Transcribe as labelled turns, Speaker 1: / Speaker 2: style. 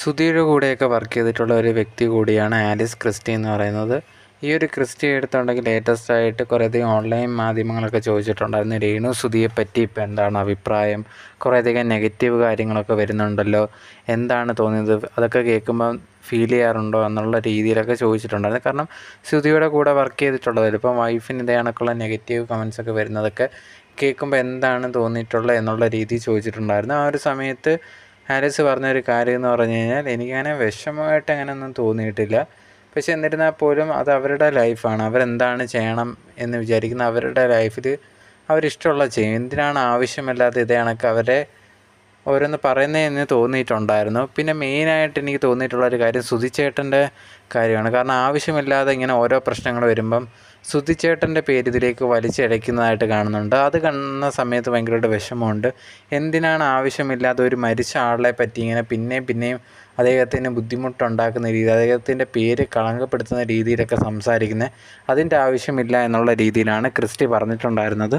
Speaker 1: സുധിയുടെ കൂടെയൊക്കെ വർക്ക് ചെയ്തിട്ടുള്ള ഒരു വ്യക്തി കൂടിയാണ് ആലിസ് ക്രിസ്റ്റി എന്ന് പറയുന്നത്. ഈ ഒരു ക്രിസ്റ്റി എടുത്തുണ്ടെങ്കിൽ ലേറ്റസ്റ്റ് ആയിട്ട് കുറേയധികം ഓൺലൈൻ മാധ്യമങ്ങളൊക്കെ ചോദിച്ചിട്ടുണ്ടായിരുന്നു, രേണു സുധിയെ പറ്റി ഇപ്പോൾ എന്താണ് അഭിപ്രായം, കുറേയധികം നെഗറ്റീവ് കാര്യങ്ങളൊക്കെ വരുന്നുണ്ടല്ലോ, എന്താണ് തോന്നിയത്, അതൊക്കെ കേൾക്കുമ്പം ഫീൽ ചെയ്യാറുണ്ടോ എന്നുള്ള രീതിയിലൊക്കെ ചോദിച്ചിട്ടുണ്ടായിരുന്നു. കാരണം സുധിയുടെ കൂടെ വർക്ക് ചെയ്തിട്ടുള്ളതല്ല, ഇപ്പം വൈഫിന് ഇതേ കണക്കുള്ള നെഗറ്റീവ് കമൻസൊക്കെ വരുന്നതൊക്കെ കേൾക്കുമ്പോൾ എന്താണ് തോന്നിയിട്ടുള്ളത് എന്നുള്ള രീതി ചോദിച്ചിട്ടുണ്ടായിരുന്നു. ആ ഒരു സമയത്ത് ആലിസ് പറഞ്ഞൊരു കാര്യം എന്ന് പറഞ്ഞു കഴിഞ്ഞാൽ, എനിക്കങ്ങനെ വിഷമമായിട്ട് അങ്ങനെയൊന്നും തോന്നിയിട്ടില്ല. പക്ഷെ എന്നിരുന്നാൽ പോലും അത് അവരുടെ ലൈഫാണ്, അവരെന്താണ് ചെയ്യണം എന്ന് വിചാരിക്കുന്ന അവരുടെ ലൈഫിൽ അവരിഷ്ടമുള്ള ചെയ്യും. എന്തിനാണ് ആവശ്യമില്ലാതെ ഇതേ കണക്ക് അവരെ ഓരോന്ന് പറയുന്നതെന്ന് തോന്നിയിട്ടുണ്ടായിരുന്നു. പിന്നെ മെയിനായിട്ട് എനിക്ക് തോന്നിയിട്ടുള്ളൊരു കാര്യം സുധിച്ചേട്ടൻ്റെ കാര്യമാണ്. കാരണം ആവശ്യമില്ലാതെ ഇങ്ങനെ ഓരോ പ്രശ്നങ്ങൾ വരുമ്പം സുധിച്ചേട്ടൻ്റെ പേര് ഇതിലേക്ക് വലിച്ചിഴയ്ക്കുന്നതായിട്ട് കാണുന്നുണ്ട്. അത് കാണുന്ന സമയത്ത് ഭയങ്കരമായിട്ട് വിഷമമുണ്ട്. എന്തിനാണ് ആവശ്യമില്ലാതെ ഒരു മരിച്ച ആളെ പറ്റി ഇങ്ങനെ പിന്നെയും അദ്ദേഹത്തിന് ബുദ്ധിമുട്ടുണ്ടാക്കുന്ന രീതി, അദ്ദേഹത്തിൻ്റെ പേര് കളങ്കപ്പെടുത്തുന്ന രീതിയിലൊക്കെ സംസാരിക്കുന്നത്, അതിൻ്റെ ആവശ്യമില്ല എന്നുള്ള രീതിയിലാണ് ക്രിസ്റ്റി പറഞ്ഞിട്ടുണ്ടായിരുന്നത്.